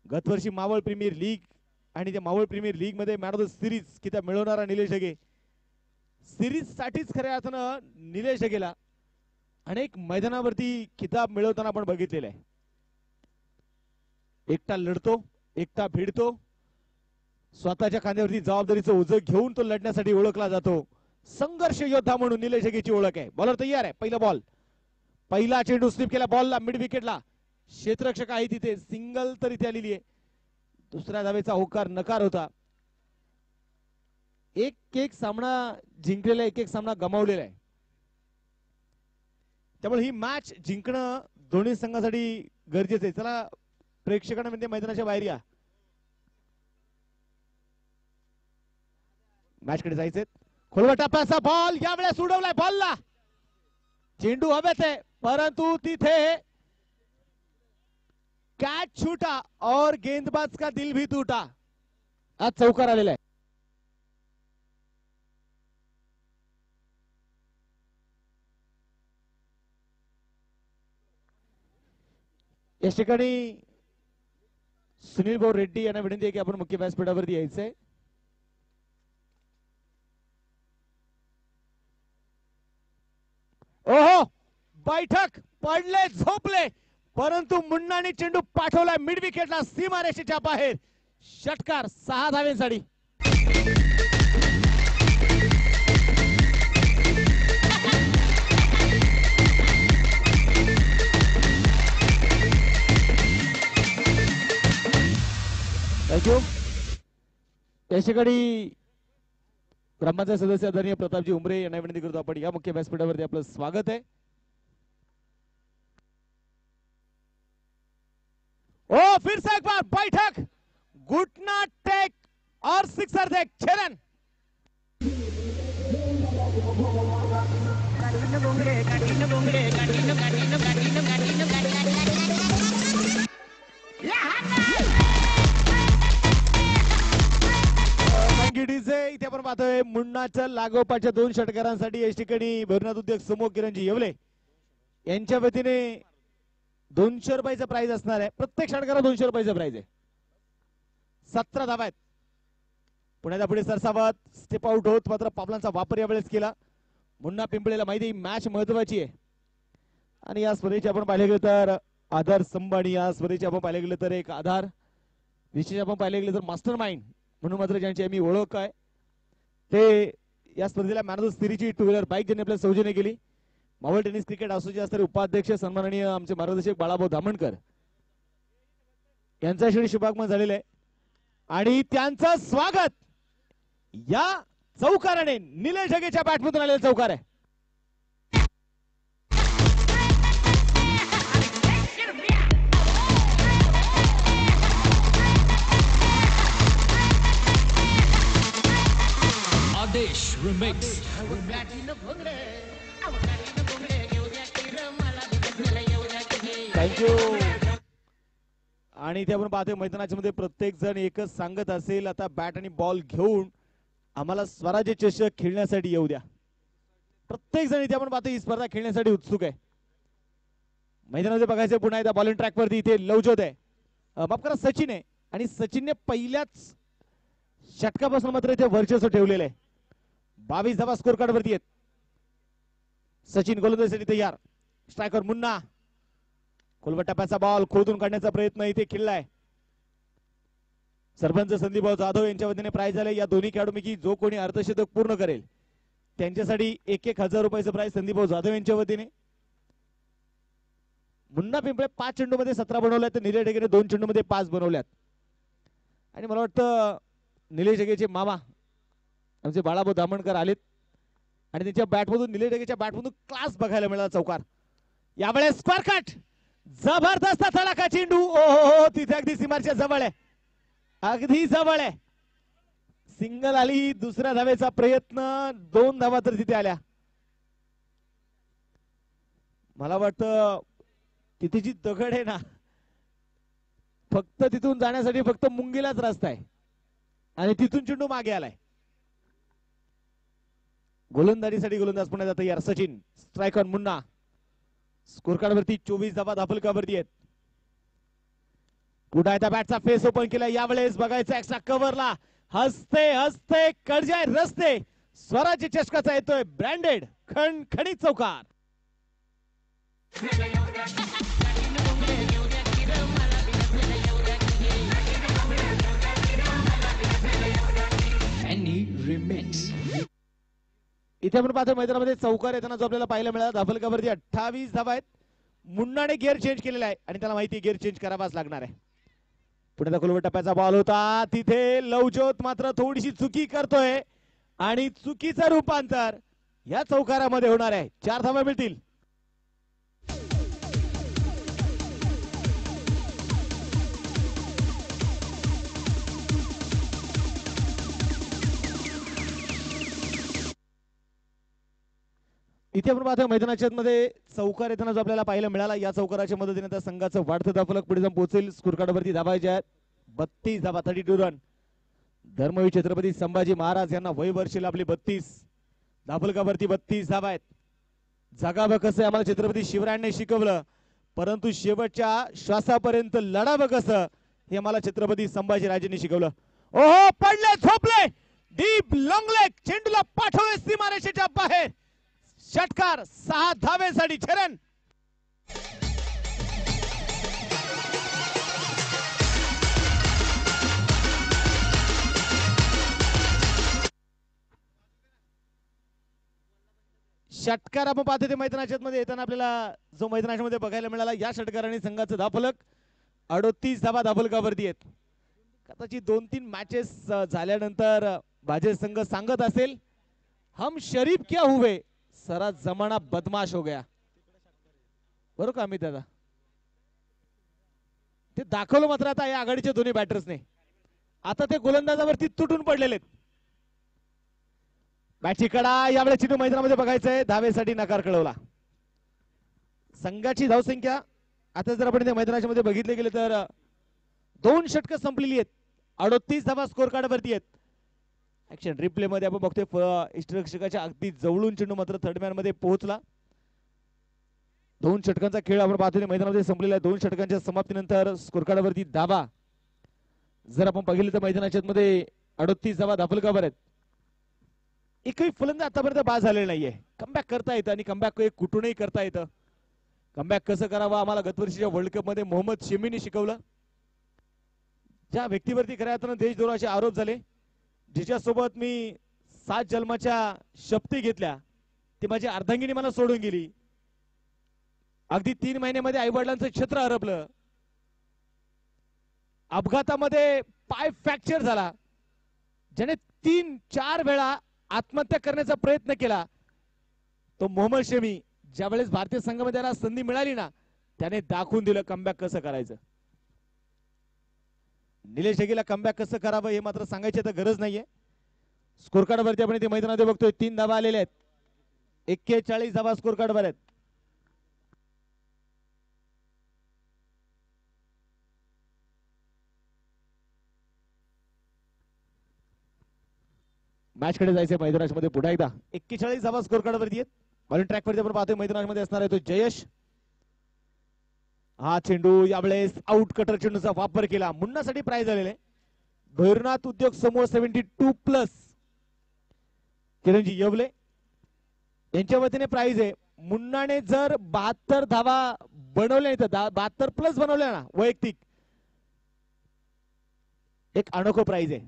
गतवर्षी Maval premier league आणि त्या मावळ प्रीमियर लीग मध्ये मॅन ऑफ द सिरीज किताब मिळवणारा निलेश ढगे. सिरीज साठीच खऱ्या अर्थानं निलेश ढगेला अनेक मैदानावरती किताब मिळवताना आपण बघितलेला आहे. एकटा लढतो, एकटा भिडतो, स्वतःच्या खांद्यावरती जबाबदारीचं ओझं घेऊन तो लढण्यासाठी ओळखला जातो. संघर्ष योद्धा म्हणून निलेश ढगेची ओळख आहे. बॉलर तयार आहे. पहिला बॉल, पहिला चेंडू स्लिप केला बॉलला मिड विकेटला. क्षेत्ररक्षक आहे तिथे, सिंगल तर इथे आलेली आहे. दुसऱ्या धावेचा होकार नकार होता. एक एक सामना जिंकलेला, एक एक सामना गमावलेला आहे. त्यामुळे ही मॅच जिंकणं दोन्ही संघासाठी गरजेचं आहे. चला प्रेक्षकांना म्हणजे मैदानाच्या बाहेर या, मॅच कडे जायचंय. खोलवा टप्प्याचा बॉल यावेळेस उडवलाय बॉलला. चेंडू हवेत आहे परंतु तिथे कॅच छूटा और गेंदबाज का दिल भी टूटा. आज चौकार आलेला आहे. या ठिकाणी सुनील भाऊ रेड्डी यांना विनंती आहे की आपण मुख्य व्यासपीठावरती यायचंय. ओहो, बैठक पडले झोपले परंतु मुन्नाने चेंडू पाठवलाय मिड विकेटला सीमारेषेच्या बाहेर. षटकार 6 धावेंसाठी. थँक्यू. या ठिकाणी ग्रामपंचायत सदस्य आदरणीय प्रतापजी उमरे यांना विनंती करतो आपण या मुख्य व्यासपीठावरती आपलं स्वागत आहे. ओ फिर से एक बार बैठक, घुटना टेक और सिक्सर देख. छेलन इथे आपण पाहतोय मुन्नाच्या लागोपाठच्या 2 षटकारांसाठी या ठिकाणी भैरवनाथ उद्योग समूह किरणजी येवले यांच्या वतीने 200 रुपयाचं प्राइज असणार आहे. प्रत्येक षटकाला 200 रुपयाचं प्राइज आहे. 17 धावा आहेत. पुण्याच्या पुढे सरसावत स्टेप आउट होत मात्र पावलांचा वापर यावेळेस केला. मुन्ना पिंपळेला माहिती मॅच महत्वाची आहे आणि या स्पर्धेची आपण पाहिले गेलं तर आधार संभाणी, या स्पर्धेची आपण पाहिले गेलं तर एक आधार विशेष आपण पाहिले गेलं तर मास्टर माइंड म्हणून मात्र ज्यांची आम्ही ओळख आहे ते या स्पर्धेला मॅन ऑफ द सिरीजची 2 व्हीलर बाईक ज्यांनी आपल्या सौजन्य केली. मावळ टेनिस क्रिकेट असोसिएशनचे उपाध्यक्ष सन्माननीय आमचे मार्गदर्शक बाळाभाऊ धामणकर यांचा श्री शुभागमन झालेलं आहे आणि त्यांचं स्वागत या चौकाराने निलेश ढगेच्या बॅटमधून आलेला चौकार आहे. आदेश रिमिक्स. थँक्यू. आणि इथे आपण पाहतोय मैदानाच्या मध्ये प्रत्येक जण एकच सांगत असेल आता बॅट आणि बॉल घेऊन आम्हाला स्वराज्य चषक खेळण्यासाठी येऊ द्या. प्रत्येक जण इथे आपण पाहतोय ही स्पर्धा खेळण्यासाठी उत्सुक आहे. मैदानामध्ये बघायचं पुन्हा एकदा बॉलिंग ट्रॅक वरती इथे लवजोत आहे, माफ करा सचिन आहे आणि सचिनने पहिल्याच षटकापासून मात्र इथे वर्चस्व ठेवलेलं आहे. 22 धावा स्कोर कार्ड वरती आहेत. सचिन गोलंदाजीसाठी तयार. स्ट्रायकर मुन्ना. खोलवट टप्प्याचा बॉल खोदून काढण्याचा प्रयत्न इथे खेळलाय. सरपंच संदीपभाऊ जाधव यांच्या वतीने प्राइज झाले. या दोन्ही खेळाडूंपैकी जो कोणी अर्धशतक पूर्ण करेल त्यांच्यासाठी 1,000 रुपयाचं प्राइज संदीपभाऊ जाधव यांच्या वतीने. मुन्ना पिंपळे 5 चेंडूमध्ये 17 बनवल्यात तर निलेश ढगेने 2 चेंडूमध्ये 5 बनवल्यात. आणि मला वाटतं निलेश ढगेचे मामा आमचे बाळाभाऊ धामणकर आलेत आणि त्यांच्या बॅटमधून निलेश ढगेच्या बॅटमधून क्लास बघायला मिळाला चौकार. यावेळेस स्क्वेअर कट, जबरदस्त तडाखा चेंडू. ओहो, तिथे अगदी सीमारच्या जवळ आहे, अगदी जवळ आहे. सिंगल आली. दुसऱ्या धावेचा प्रयत्न, 2 धावा तर तिथे आल्या. मला वाटतं तिथे जी दगड आहे ना, फक्त तिथून जाण्यासाठी फक्त मुंगीलाच रस्ता आहे आणि तिथून चेंडू मागे आलाय. गोलंदाजीसाठी गोलंदाज पुन्हा तयार. Sachin. Strike on Munna. Score card वरती 24 धावा दाफलकावरती आहेत. पुन्हा एकदा बॅटचा फेस ओपन केला. यावेळेस बघायचं एक्स्ट्रा कव्हरला हसते हसते कडजाय रस्ते स्वराज्य चषकाचा येतोय ब्रँडेड खणखणीत चौकार. Any remix. इथे आपण पाहतो मैदानामध्ये चौकार येताना जो आपल्याला पाहायला मिळाला धाफलकावरती 28 धावा आहेत. मुन्नाने गिअर चेंज केलेला आहे आणि त्याला माहिती गिअर चेंज करावाच लागणार आहे. पुढे दाखल टप्प्याचा बॉल होता तिथे लवजोत मात्र थोडीशी चुकी करतोय आणि चुकीचं रूपांतर या चौकारामध्ये होणार आहे. 4 धावा मिळतील. इथे आपण पाहतो मैदानाच्या मध्ये चौकार येताना जो आपल्याला पाहायला मिळाला या चौकाराच्या मदतीने त्या संघाचं वाढतं धाफलक पुढे जाऊन पोहोचेल. स्कोर कार्डवरती धावायचे आहेत 32 धावा 32 रन. धर्मवीर छत्रपती संभाजी महाराज यांना वय वर्षी लाभली 32 धाफलकावरती 32 धावा आहेत. जगावं कसं आम्हाला छत्रपती शिवरायांनी शिकवलं परंतु शेवटच्या श्वासापर्यंत लढावं कसं हे आम्हाला छत्रपती संभाजीराजेंनी शिकवलं. ओहो पडले झोपले डीप लॉंग लेग चेंडूला पाठवले सीमारेषेच्या बाहेर. षटकार 6 धावेसाठी छरण. षटकार आपण पाहतो ते मैदानाच्या मध्ये येताना आपल्याला जो मैदानाच्या मध्ये बघायला मिळाला या षटकाराने संघाचं धाफलक 38 धावा धाफलकावरती आहेत. कदाचित 2-3 मॅचेस झाल्यानंतर बाजे संघ सांगत असेल हम शरीफ क्या हुए सारा जमाना बदमाश हो गया. बरोबर का अमित दादा ते दाखवलं मात्र आता या आघाडीच्या दोन्ही बॅटर्सने. आता ते गोलंदाजावरती तुटून पडलेले. बॅटची कडा यावेळेस चिन्ह मैदानामध्ये बघायचंय. धावेसाठी नकार कळवला. संघाची धावसंख्या आता जर आपण मैदानाच्या मध्ये बघितले गेले तर 2 षटकं संपलेली आहेत. 38 धावा स्कोर कार्डवरती आहेत. ऍक्शन रिप्ले मध्ये आपण बघतोय इष्टरक्षकाच्या अगदी जवळून चेंडू मात्र थर्ड मॅन मध्ये पोहोचला. 2 षटकांचा खेळ आपण पाहतोय मैदानामध्ये संपलेला आहे. 2 षटकांच्या समाप्तीनंतर स्कोर कार्डवरती धावा जर आपण पाहिलं तर मैदानाच्या मध्ये 38 धावा धाफलकावर आहेत. एकही फलंदाज आतापर्यंत बाद झालेला नाहीये. कमबॅक करता येतं आणि कमबॅक कुठूनही करता येतं. कमबॅक कसं करावं आम्हाला गतवर्षीच्या वर्ल्ड कप मध्ये मोहम्मद शमीने शिकवलं. ज्या व्यक्तीवरती खऱ्या अर्थानं देशद्रोहाचे आरोप झाले जिच्यासोबत मी 7 जन्माच्या शपथी घेतल्या ती माझी अर्धांगिनी मला सोडून गेली. अगदी 3 महिन्यामध्ये आई वडिलांचं छत्र हरपलं. अपघातामध्ये पाय फ्रॅक्चर झाला. ज्याने 3-4 वेळा आत्महत्या करण्याचा प्रयत्न केला तो मोहम्मद शमी ज्यावेळेस भारतीय संघामध्ये त्याला संधी मिळाली ना त्याने दाखवून दिलं कमबॅक कसं करायचं. निलेश ढगेला कमबॅक कसं करावं हे मात्र सांगायची तर गरज नाहीये. स्कोर कार्डवरती आपण इथे मैदानामध्ये बघतोय 3 धावा आलेल्या आहेत. 41 धावा स्कोर कार्डवर आहेत. मॅच कडे जायचंय मैदानाच्या मध्ये पुन्हा एकदा. 41 धावा स्कोर कार्डवरती आहेत. बॉलिंग ट्रॅक वरती आपण पाहतोय मैदानामध्ये असणार आहे तो जयेश. हा चेंडू यावेळेस आउट कटर चेंडूचा वापर केला. मुन्नासाठी प्राइज आलेले भैरनाथ उद्योग समूह 72+ किरणजी येवले यांच्या वतीने प्राइज आहे. मुन्नाने जर 72 धावा बनवल्या तर 72+ बनवल्या ना वैयक्तिक एक अनोखं प्राइज आहे.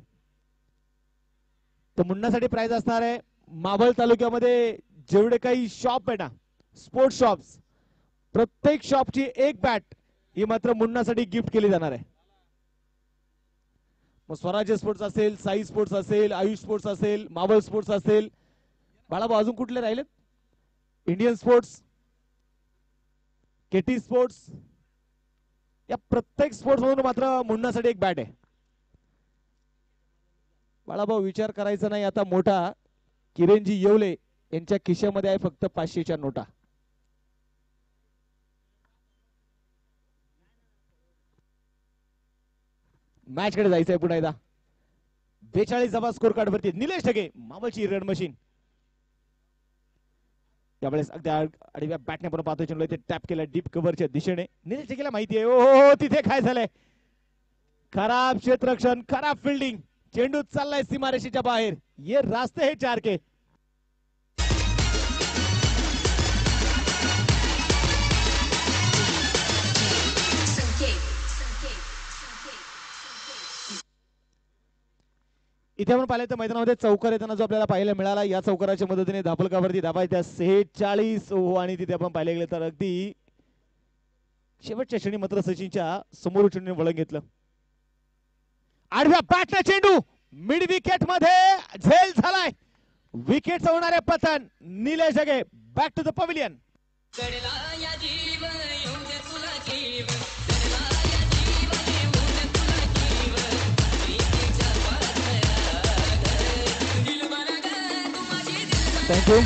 तर मुन्नासाठी प्राइज असणार आहे. मावळ तालुक्यामध्ये जेवढे काही शॉप आहे ना स्पोर्ट्स शॉप्स प्रत्येक शॉपची एक बॅट ही मात्र मुन्नासाठी गिफ्ट केली जाणार आहे. मग स्वराज्य स्पोर्ट्स असेल साई स्पोर्ट्स असेल आयुष स्पोर्ट्स असेल मावळ स्पोर्ट्स असेल बाळाबा अजून कुठले राहिलेत इंडियन स्पोर्ट्स केटी स्पोर्ट्स या प्रत्येक स्पोर्ट्स मधून मात्र मुन्नासाठी एक बॅट आहे. बाळाभाऊ विचार करायचा नाही आता मोठा किरणजी येवले यांच्या खिशामध्ये आहे फक्त 500च्या नोटा. मॅच कडे जायचंय पुन्हा एकदा. 42 धावा स्कोर कार्ड वरती निलेश ढगे मावळची रन मशीन. त्यावेळेस अगदी आडव्या बॅटने पण पाहतोय चेंडू ते टॅप केला डीप कव्हरच्या दिशेने. निलेश ढगेला माहिती आहे ओ तिथे काय झालंय खराब क्षेत्ररक्षण, खराब फिल्डिंग, चेंडू चाललाय सीमारेषेच्या बाहेर. ये रास्ते हे 4 के. इथे आपण पाहिलं तर मैदानामध्ये चौकार येताना जो आपल्याला पाहायला मिळाला, या चौकाराच्या मदतीने धापलकावरती धाबायच्या 46 आणि तिथे आपण पाहिले गेले तर अगदी शेवटच्या क्षणी मात्र सचिनच्या समोर चेंडूने वळण घेतलं. आडव्या बॅटला चेंडू मिड विकेट मध्ये झेल झालाय. विकेट होणारे पतन. Nilesh Jage back to the pavilion. Thank you.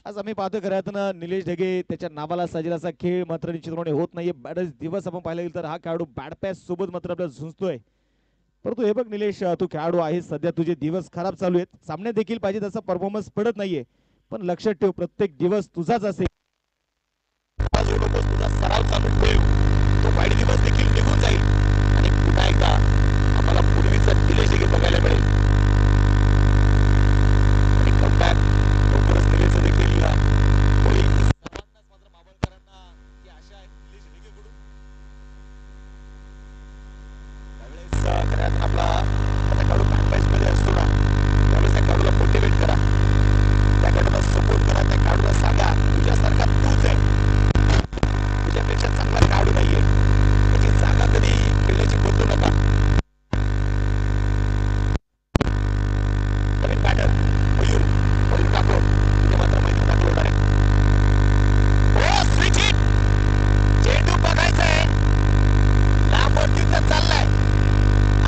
आज आम्ही पाहतोय खऱ्या निलेश ढगे त्याच्या नावाला सजेल असा खेळ मात्र निश्चितपणे होत नाहीये. बरेच दिवस आपण पाहिलं गेलं तर हा खेळाडू बॅड पॅच सोबत मात्र आपल्याला झुंजतोय. परंतु हे बघ निलेश, तू खेळाडू आहे, सध्या तुझे दिवस खराब चालू आहेत, सामने देखील पाहिजे तसा परफॉर्मन्स पडत नाहीये, पण लक्षात ठेव प्रत्येक दिवस तुझाच असेल. तुझा सराव चालू ठेव, तो वाईट दिवस देखील निघून जाईल आणि पुन्हा एकदा आम्हाला पूर्वीचा निलेश ढगे बघायला मिळेल. आणि कमबॅक लवकरच निलेश देखील होईल. सर्वांनाच मात्र मावळकरांना ही आशा आहे निलेश ढगेकडून. त्यावेळेस आपला आता खेळाडू बॅटमॅच मध्ये असतो ना, त्यावेळेस त्या खेळाडूला मोटिवेट करा, त्या खेळाडूला सपोर्ट करा, त्या खेळाडूला सांगा तुझ्यासारखा तूच आहे, तुझ्यापेक्षा चांगला खेळाडू नाहीये, त्याची जागा कधी खेळण्याची बदलू नका. नवीन बॅटर मयूर ठाकूर तिथे मात्र मैदान टाकलं होणार आहे. हो स्विच हिट, चेंडू बघायचंय, लांबवरती तर चाललाय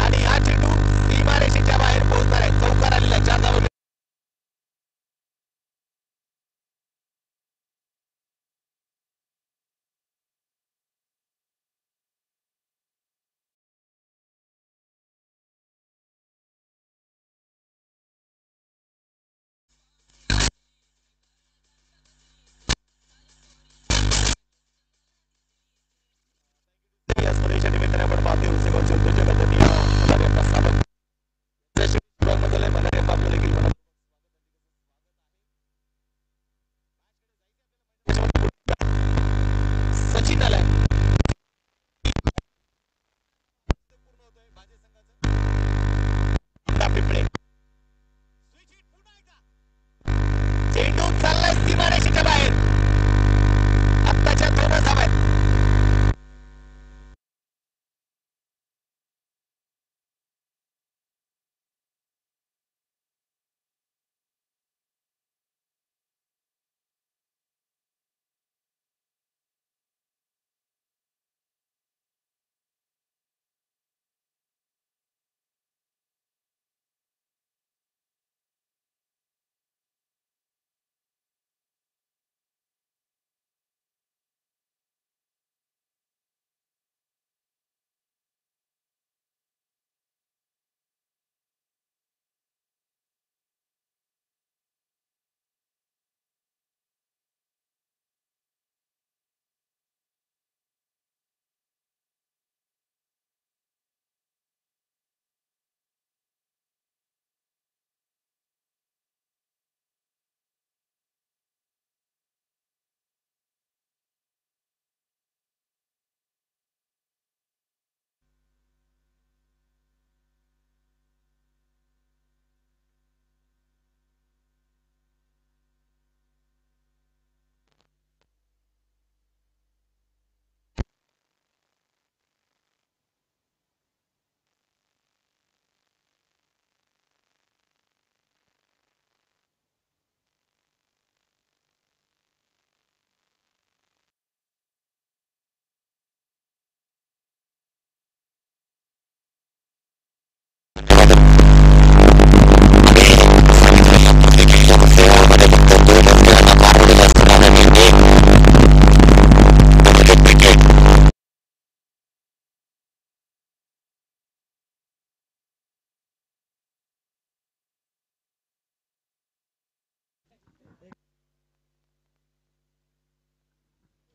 आणि हा चेंडू सीमारेषेच्या बाहेर पोहोचणार आहे. चौकार आलेला 4 धावा. या स्पर्धेच्या निमित्ताने आपण पाहतोय उद्योगाच्या उद्योजकांचा नियम आपला साबण बदल आहे. मला आपलं देखील सचिन आलाय. चेंडू चाललाय सीमारेषेच्या बाहेर. आत्ताच्या 2 धावा आहेत.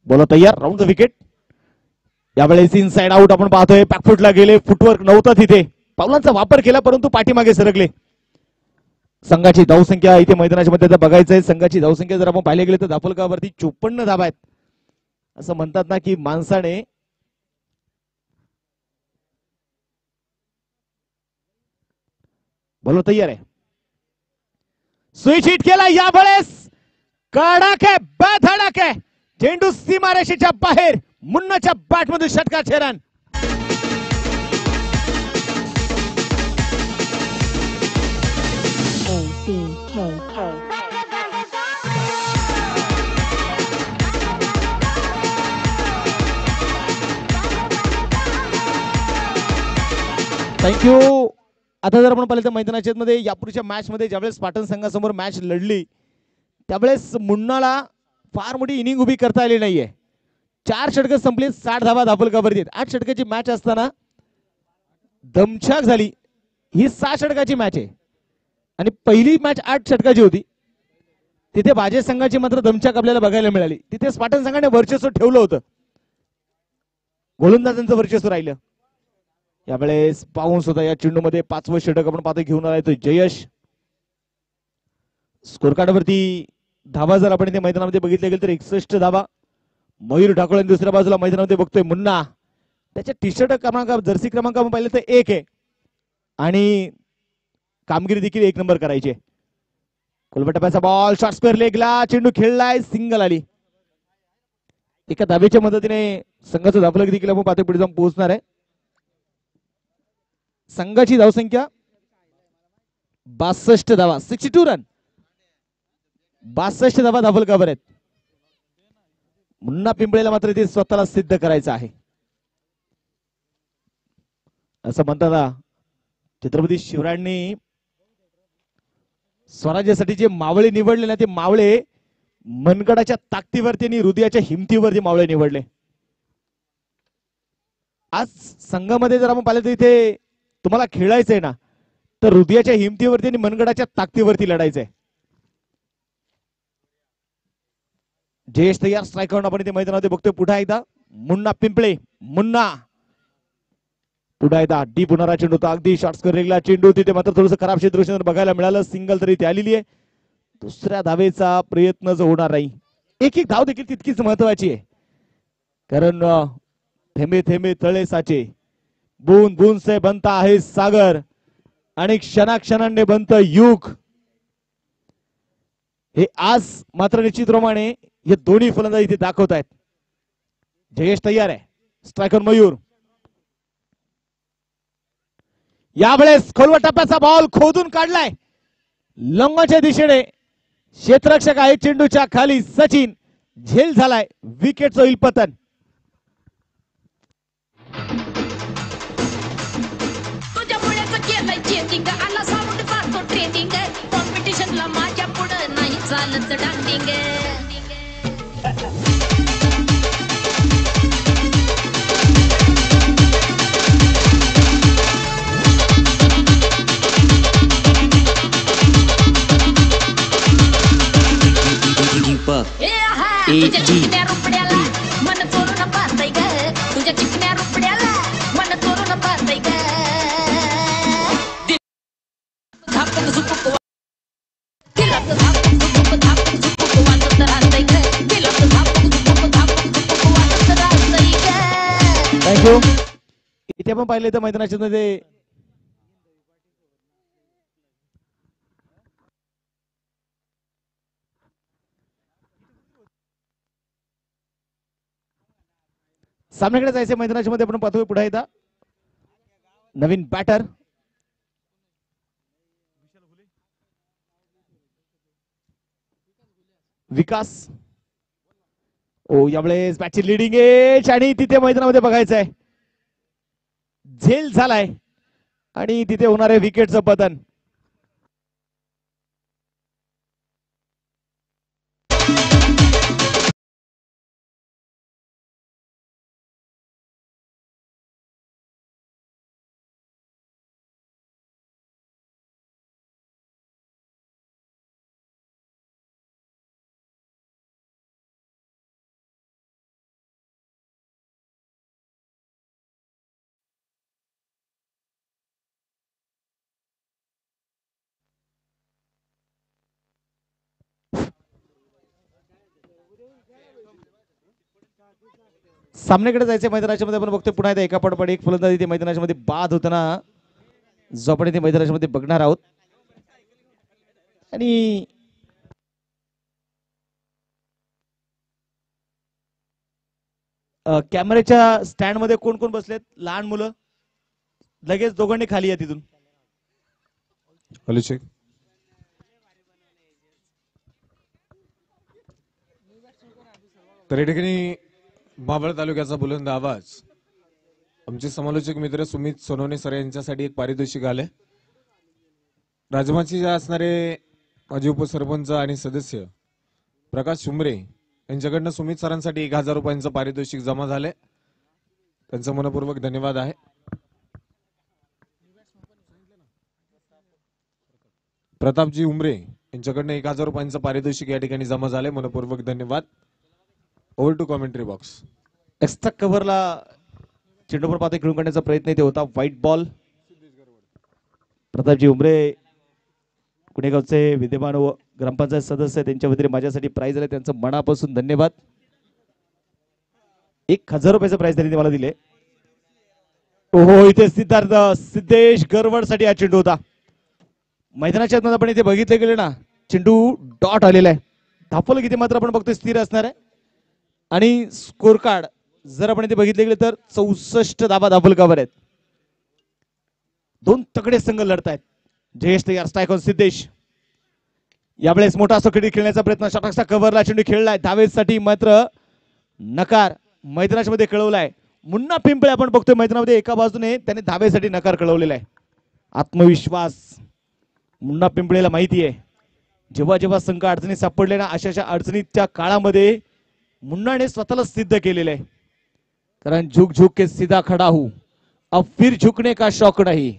बोला तयार. Round the wicket. यावेळेस इनसाइड आउट आपण पाहतोय. बॅकफुटला गेले, फुटवर्क नव्हता तिथे, पावलांचा वापर केला परंतु पाठीमागे सरकले. संघाची धावसंख्या इथे मैदानाच्या मध्ये बघायचं आहे. संघाची धावसंख्या जर आपण पाहिले गेले तर दापोलगाववरती 54 धावा आहेत. असं म्हणतात ना की माणसाने बोलो तयार आहे. स्विच हिट केला यावेळेस. कडाक आहे, धडक आहे. चेंडू सीमारेषेच्या बाहेर. मुन्नाच्या बॅटमधून षटकाचे रन. थँक्यू. आता जर आपण पाहिलं तर मैदानाच्या मध्ये यापूर्वीच्या मॅच मध्ये ज्यावेळेस पाटण संघासमोर मॅच लढली त्यावेळेस मुन्नाला फार मोठी इनिंग उभी करता आली नाहीये. 4 षटकं संपली, 60 धावा दापोलगाववरती. 8 षटकाची मॅच असताना दमछाक झाली. ही 6 षटकाची मॅच आहे आणि पहिली मॅच 8 षटकाची होती. तिथे बाजे संघाची मात्र दमछाक आपल्याला बघायला मिळाली. तिथे पाटण संघाने वर्चस्व ठेवलं होतं, गोलंदाजांचं वर्चस्व राहिलं. यावेळेस पाऊस होता या चेंडूमध्ये. 5वं षटक आपण पाहतो घेऊन आलाय तो जयश. स्कोर कार्डवरती धावा जर आपण इथे मैदानामध्ये बघितले गेले तर 61 धावा. मयूर ठाकूर दुसऱ्या बाजूला मैदानामध्ये बघतोय मुन्ना. त्याच्या टी शर्ट क्रमांक, जर्सी क्रमांक आपण पाहिलं तर 1 आहे आणि कामगिरी देखील 1 नंबर करायची. कोलबटप्याचा बॉल शॉर्ट स्क्वेअर लेगला, चेंडू खेळलाय, सिंगल आली. एका धावेच्या मदतीने संघाचं धावफलक देखील आपण पाहतो पुढे जाऊन पोहोचणार आहे. संघाची धावसंख्या 62 धावा, 62 रन. 62 धावा दापोलगाववर आहेत. मुन्ना पिंपळेला मात्र ते स्वतःला सिद्ध करायचं आहे. असं म्हणतात छत्रपती शिवरायांनी स्वराज्यासाठी जे मावळे निवडले ना, ते मावळे मनगडाच्या ताकदीवरती आणि हृदयाच्या हिमतीवरती मावळे निवडले. आज संघामध्ये जर आपण पाहिलं तर इथे तुम्हाला खेळायचंय ना तर हृदयाच्या हिमतीवरती आणि मनगडाच्या ताकदीवरती लढायचंय. जयेश तयार, स्ट्राईक आउट आपण इथे मैदानामध्ये बघतोय. पुन्हा एकदा मुन्ना पिंपळे. मुन्ना पुन्हा एकदा डी पुनरा चेंडू होता, अगदी शॉर्ट्स करेला चेंडू. तिथे मात्र थोडंसं खराब क्षेत्ररक्षण बघायला मिळालं. सिंगल तरी ती आलेली आहे. दुसऱ्या धावेचा प्रयत्न जो होणार नाही. एक धाव देखील तितकीच महत्वाची आहे, कारण थेंबे थेंबे तळे साचे, बूंद बूंद से बनता है सागर आणि क्षणाक्षणाने बनतं युग. हे आज मात्र निश्चितप्रमाणे हे दोन्ही फलंदाज इथे दाखवत आहेत. जयेश तयार आहे, स्ट्रायकर मयूर. यावेळेस खोलवर टप्प्याचा बॉल खोदून काढलाय लंगाच्या दिशेने. क्षेत्ररक्षक आहे चेंडूच्या खाली सचिन. झेल झालाय, विकेटचं होईल पतन. कॉम्पिटिशनला माझ्या पुढं नाही चालत डांडिंग. तुझ्या चिकन्या रुपड्याला मन चोरून पाहतय ग. तुझ्या चिकन्या रुपड्याला मन चोरून पाहतय ग. धापक झुपक दिलक धापक झुपक धापक झुपक वाजत राहतय ग. दिलक धापक झुपक वाजत राहतय ग. थँक्यू. इथे आपण पाहिले तर मैदानाच्या मध्ये सामन्याकडे जायचे. मैदानाच्या मध्ये आपण पाहतोय पुढे एकदा नवीन बॅटर विकास. ओ यावेळेस बॅटची लिडिंग एज आणि तिथे मैदानामध्ये बघायचं आहे झेल झालाय आणि तिथे होणार आहे विकेटचं पतन. सामन्याकडे जायचे मैदानाच्या मध्ये आपण बघतोय पुन्हा एकदा एका पडपड एक फलंदाज इथे मैदानाच्या मध्ये बाद होताना जो आपण इथे मैदानाच्या मध्ये बघणार आहोत. आणि कॅमेऱ्याच्या स्टँड मध्ये कोण कोण बसलेत? लहान मुलं लगेच दोघांनी खाली या तिथून. तर या ठिकाणी मावळ तालुक्याचा बुलंद आवाज आमचे समालोचक मित्र सुमित सोनवणे सर यांच्यासाठी एक पारितोषिक आले. राजमाची असणारे माजी उपसरपंच आणि सदस्य प्रकाश शुमरे यांच्याकडनं सुमित सरांसाठी 1000 रुपयांचं पारितोषिक जमा झाले. त्यांचा मनपूर्वक धन्यवाद आहे. प्रतापजी उमरे यांच्याकडनं 1000 रुपयांचं पारितोषिक या ठिकाणी जमा झाले. मनपूर्वक धन्यवाद. Over to commentary box. Extra कव्हरला चेंडूवर पाते खेळून काढण्याचा प्रयत्न इथे होता. White ball. प्रतापजी उमरे कुणेगावचे विद्यमान व ग्रामपंचायत सदस्य त्यांच्या वतीने माझ्यासाठी प्राइज आले. त्यांचं मनापासून धन्यवाद. 1000 रुपयाचं प्राइज त्यांनी मला दिले. ओहो इथे सिद्धेश गरवड साठी हा चेंडू होता. मैदानाच्या आतमध्ये आपण इथे बघितले गेले ना चेंडू डॉट आलेला आहे. धापल किती मात्र आपण बघतोय स्थिर असणार आहे. आणि स्कोर कार्ड जर आपण इथे बघितले गेले तर 64 धाबा धापलकावर आहेत. 2 तगडे संघ लढतायत. जयेश तयार स्ट्राईक ऑन सिद्धेश. यावेळेस मोठा सकडे खेळण्याचा प्रयत्न षटकचा कव्हरला चेंडू खेळलाय. धावेसाठी मात्र नकार मैदानाच्या मध्ये कळवलाय. मुन्ना पिंपळे आपण बघतोय मैदानामध्ये एका बाजूने त्याने धावेसाठी नकार कळवलेला आहे. आत्मविश्वास मुन्ना पिंपळेला माहिती आहे जेव्हा जेव्हा संघ अडचणीत सापडले ना अशा अडचणीच्या काळामध्ये मुन्नाने स्वतःला सिद्ध केलेलं आहे. कारण झुक झुक के सीधा खड़ा हूं अब फिर झुकने का शौक नहीं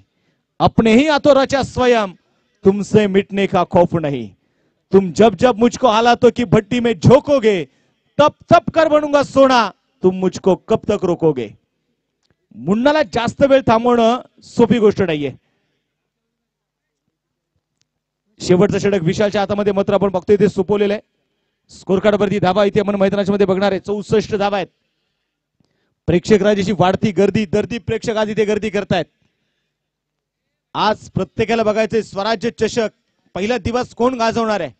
अपने ही हाथों रचा स्वयं तुमसे मिटने का खौफ नहीं तुम जब जब मुझको हालातों की भट्टी में झोंकोगे तब तब कर बनूंगा सोना तुम मुझको कब तक रोकोगे. मुन्नाला जास्त वेळ थांबवणं सोपी गोष्ट नाहीये. शेवटचं षटक विशालच्या हातामध्ये मात्र आपण बघतोय ते सोपवलेलं आहे. स्कोर कार्ड वरती धाबा इथे आपण मैदानाच्या मध्ये बघणार आहे. 64 धाबा आहेत. प्रेक्षक राजाची वाढती गर्दी प्रेक्षक आज इथे गर्दी करतायत. आज प्रत्येकाला बघायचंय स्वराज्य चषक पहिला दिवस कोण गाजवणार आहे.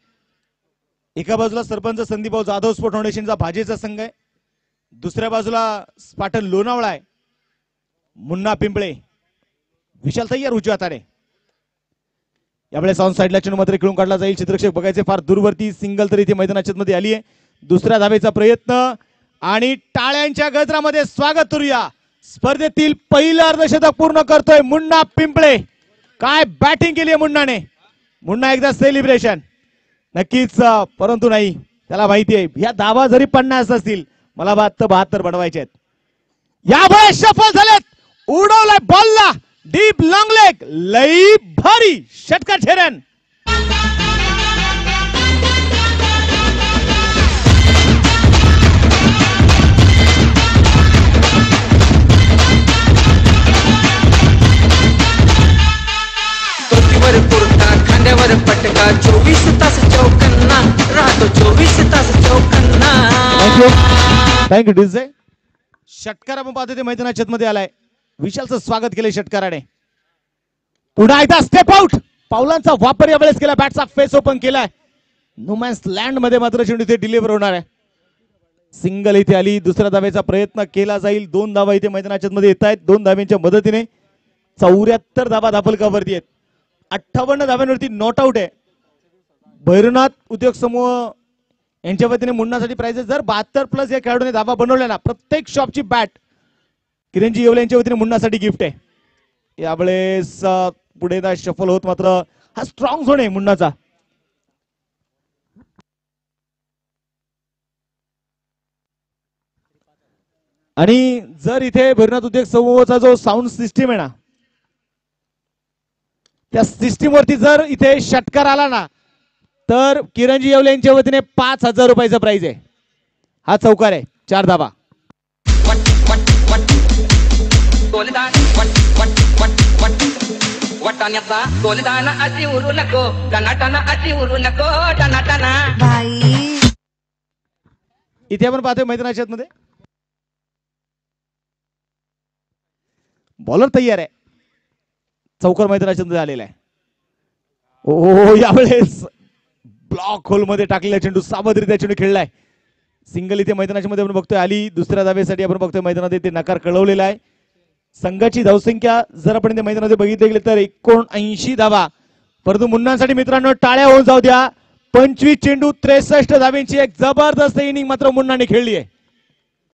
एका बाजूला सरपंच संदीपभाऊ जाधव स्पोर्ट फाउंडेशनचा भाजेचा संघ आहे. दुसऱ्या बाजूला स्पाटन लोणावळा आहे. मुन्ना पिंपळे विशाल तयार उजव्या हाताने. यावेळेस ऑन साइडला चेंडू मात्र खेळून काढला जाईल. चित्रक्षक बघायचे फार दूरवरती सिंगल तरी इथे मैदानाच्या मध्ये आली आहे. दुसऱ्या धावेचा प्रयत्न आणि टाळ्यांच्या गजरामध्ये स्वागत करूया. स्पर्धेतील पहिलं अर्धशतक पूर्ण करतोय मुन्ना पिंपळे. काय बॅटिंग केली आहे मुन्नाने. मुन्ना एकदा सेलिब्रेशन नक्कीच परंतु नाही त्याला माहिती आहे या धावा जरी 50 असतील मला 72 बनवायचे आहेत. यावेळेस सफल झालेत. उडवलाय बॉलला डीप लॉंग लेग लई भारी षटकार ठेरन. तोतीवर कुर्ता खांद्यावर पटका 24 तास चौकन्ना राहतो 24 तास चौकन्ना. Thank you DJ. षटकार आपण पाहतो ते मैदानाच्या मध्ये आलाय. विशालचं स्वागत केलंय षटकाराने. पुन्हा एकदा स्टेप आउट पावलांचा वापर यावेळेस केला. बॅटचा फेस ओपन केलाय. नुमॅन्स लँड मध्ये मात्र चेंडू इथे डिलिव्हर होणार आहे. सिंगल इथे आली. दुसऱ्या धावेचा प्रयत्न केला जाईल. 2 धावा इथे मैदानाच्या मध्ये येत आहेत. 2 धाव्यांच्या मदतीने 74 धावा धापलकावरती आहेत. 58 धाव्यांवरती नॉट आउट आहे. भैरवनाथ उद्योग समूह यांच्या वतीने मुन्नासाठी प्राइजेस जर 72+ या खेळाडूने धावा बनवल्या ना प्रत्येक शॉपची बॅट किरणजी येवले यांच्या वतीने मुन्नासाठी गिफ्ट आहे. यावेळेस पुढे शफल होत मात्र हा स्ट्रॉंग झोन आहे मुन्नाचा. आणि जर इथे भैरवनाथ उद्योग समूहाचा जो साऊंड सिस्टीम आहे ना त्या सिस्टीम वरती जर इथे षटकार आला ना तर किरणजी येवले यांच्या वतीने 5000 रुपयाचा प्राइज आहे. हा चौकार आहे. 4 धावा. वटाण्याचा गोलदाना अति उरू नको टनाटना अति उरू नको टनाटना. इथे आपण पाहतोय मैदानाच्या मध्ये बॉलर तयार आहे. चौकार मैदानाच्या मध्ये आलेला आहे. ओ यावेळेस ब्लॉक होल मध्ये टाकलेला चेंडू सावधरित्या चेंडू खेळलाय. सिंगल इथे मैदानाच्या मध्ये आपण बघतोय आली. दुसऱ्या धावेसाठी आपण बघतोय मैदानात ते नकार कळवलेला आहे. संघाची धावसंख्या जर आपण त्या मैदानात बघितली गेली तर 79 धावा. परंतु मुन्नांसाठी मित्रांनो टाळ्या होऊन जाऊ द्या. 25 चेंडू 63 धावेंची एक जबरदस्त इनिंग मात्र मुन्नाने खेळली आहे.